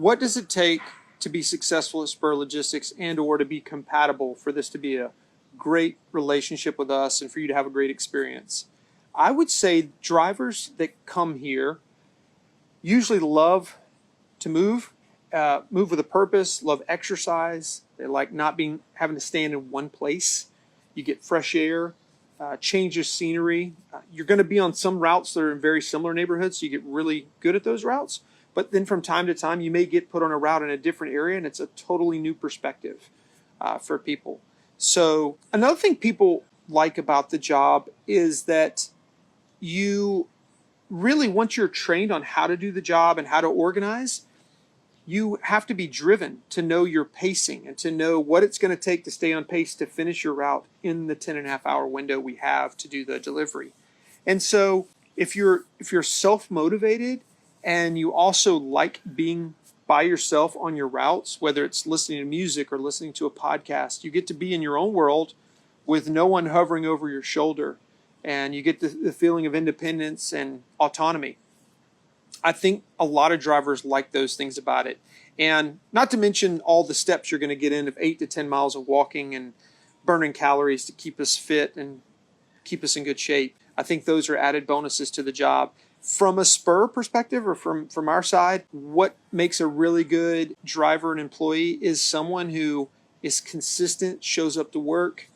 what does it take to be successful at Spur Logistics and or to be compatible for this to be a great relationship with us and for you to have a great experience? I would say drivers that come here usually love to move with a purpose, love exercise. They like not having to stand in one place. You get fresh air, change of scenery. You're going to be on some routes that are in very similar neighborhoods, so you get really good at those routes. But then from time to time, you may get put on a route in a different area, and it's a totally new perspective for people. So another thing people like about the job is that you really, once you're trained on how to do the job and how to organize, you have to be driven to know your pacing and to know what it's going to take to stay on pace to finish your route in the 10.5-hour window we have to do the delivery. And so if you're self-motivated and you also like being by yourself on your routes, whether it's listening to music or listening to a podcast, you get to be in your own world with no one hovering over your shoulder, and you get the feeling of independence and autonomy. I think a lot of drivers like those things about it. And not to mention all the steps you're going to get in of 8 to 10 miles of walking and burning calories to keep us fit and keep us in good shape. I think those are added bonuses to the job. From a Spur perspective, or from our side, what makes a really good driver and employee is someone who is consistent, shows up to work,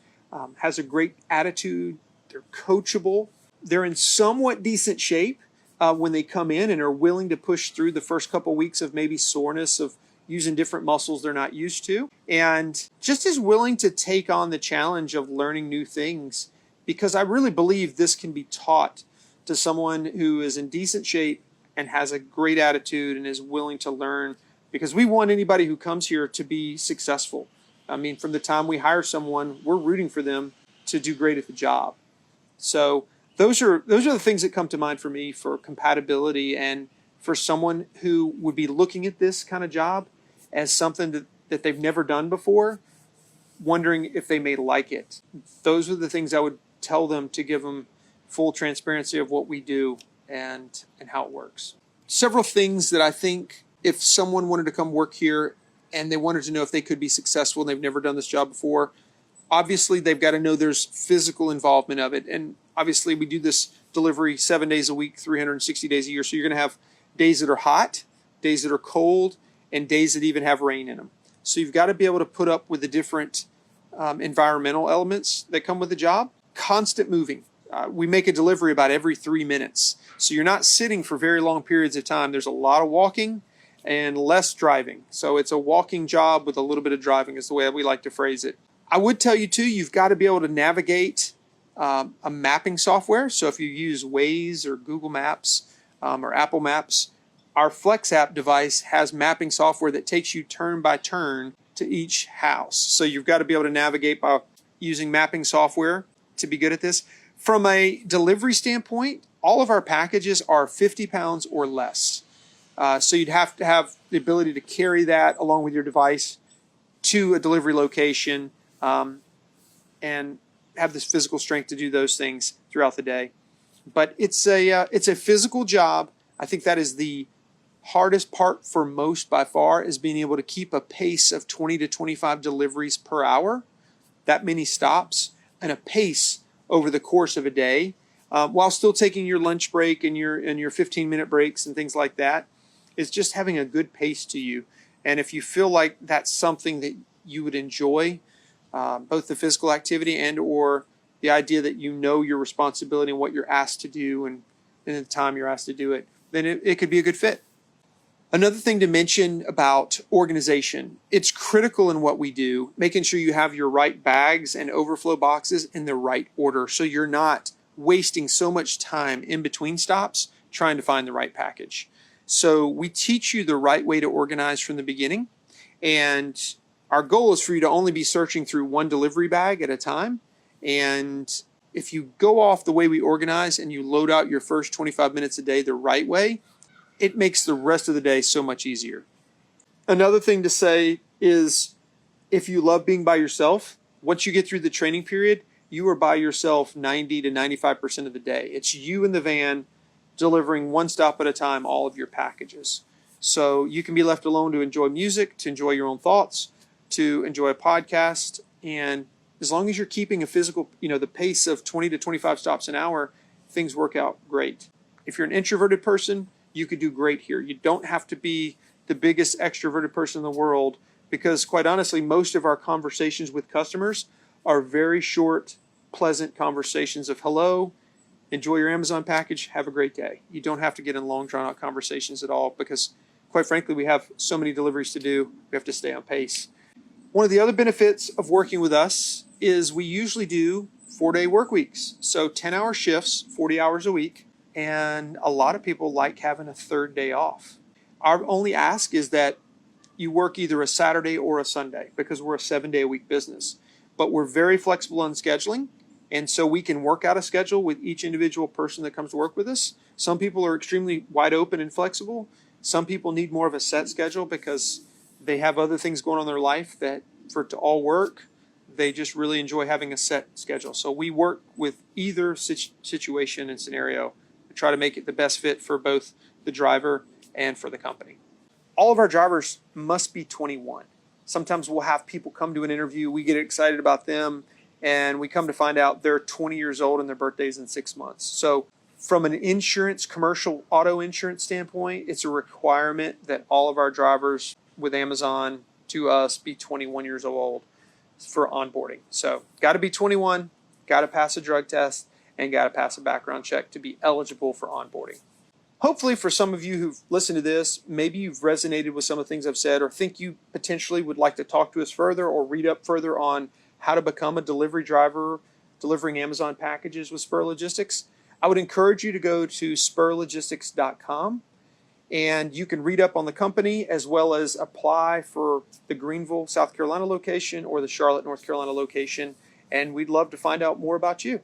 has a great attitude, they're coachable, they're in somewhat decent shape when they come in and are willing to push through the first couple of weeks of maybe soreness of using different muscles they're not used to, and just as willing to take on the challenge of learning new things, because I really believe this can be taught to someone who is in decent shape and has a great attitude and is willing to learn, because we want anybody who comes here to be successful. I mean, from the time we hire someone, we're rooting for them to do great at the job. So those are the things that come to mind for me for compatibility and for someone who would be looking at this kind of job as something that they've never done before, wondering if they may like it. Those are the things I would tell them, to give them full transparency of what we do and how it works. Several things that I think if someone wanted to come work here and they wanted to know if they could be successful and they've never done this job before, obviously they've got to know there's physical involvement of it. And obviously we do this delivery 7 days a week, 360 days a year. So you're going to have days that are hot, days that are cold, and days that even have rain in them. So you've got to be able to put up with the different environmental elements that come with the job. Constant moving. We make a delivery about every 3 minutes. So you're not sitting for very long periods of time. There's a lot of walking and less driving. So it's a walking job with a little bit of driving is the way that we like to phrase it. I would tell you too, you've got to be able to navigate a mapping software. So if you use Waze or Google Maps or Apple Maps, our Flex app device has mapping software that takes you turn by turn to each house. So you've got to be able to navigate by using mapping software to be good at this. From a delivery standpoint, all of our packages are 50 pounds or less. So you'd have to have the ability to carry that along with your device to a delivery location and have this physical strength to do those things throughout the day. But it's a physical job. I think that is the hardest part for most by far, is being able to keep a pace of 20 to 25 deliveries per hour, that many stops, and a pace over the course of a day, while still taking your lunch break and your 15-minute breaks and things like that, is just having a good pace to you. And if you feel like that's something that you would enjoy, both the physical activity and or the idea that you know your responsibility and what you're asked to do and the time you're asked to do it, then it could be a good fit. Another thing to mention about organization, it's critical in what we do, making sure you have your right bags and overflow boxes in the right order so you're not wasting so much time in between stops trying to find the right package. So we teach you the right way to organize from the beginning, and our goal is for you to only be searching through one delivery bag at a time. And if you go off the way we organize and you load out your first 25 minutes a day the right way, it makes the rest of the day so much easier. Another thing to say is, if you love being by yourself, once you get through the training period, you are by yourself 90 to 95% of the day. It's you in the van delivering one stop at a time all of your packages. So you can be left alone to enjoy music, to enjoy your own thoughts, to enjoy a podcast. And as long as you're keeping a physical, the pace of 20 to 25 stops an hour, things work out great. If you're an introverted person, you could do great here. You don't have to be the biggest extroverted person in the world, because quite honestly, most of our conversations with customers are very short, pleasant conversations of hello, enjoy your Amazon package, have a great day. You don't have to get in long, drawn-out conversations at all, because quite frankly, we have so many deliveries to do, we have to stay on pace. One of the other benefits of working with us is we usually do 4-day work weeks. So 10-hour shifts, 40 hours a week, and a lot of people like having a third day off. Our only ask is that you work either a Saturday or a Sunday, because we're a 7-day-a-week business. But we're very flexible on scheduling, and so we can work out a schedule with each individual person that comes to work with us. Some people are extremely wide open and flexible. Some people need more of a set schedule because they have other things going on in their life that for it to all work, they just really enjoy having a set schedule. So we work with either situation and scenario to try to make it the best fit for both the driver and for the company. All of our drivers must be 21. Sometimes we'll have people come to an interview, we get excited about them, and we come to find out they're 20 years old and their birthday's in 6 months. So from an insurance, commercial auto insurance standpoint, it's a requirement that all of our drivers with Amazon to us be 21 years old for onboarding. So got to be 21, got to pass a drug test, and got to pass a background check to be eligible for onboarding. Hopefully for some of you who've listened to this, maybe you've resonated with some of the things I've said, or think you potentially would like to talk to us further or read up further on how to become a delivery driver delivering Amazon packages with Spur Logistics. I would encourage you to go to spurlogistics.com, and you can read up on the company as well as apply for the Greenville, South Carolina location or the Charlotte, North Carolina location, and we'd love to find out more about you.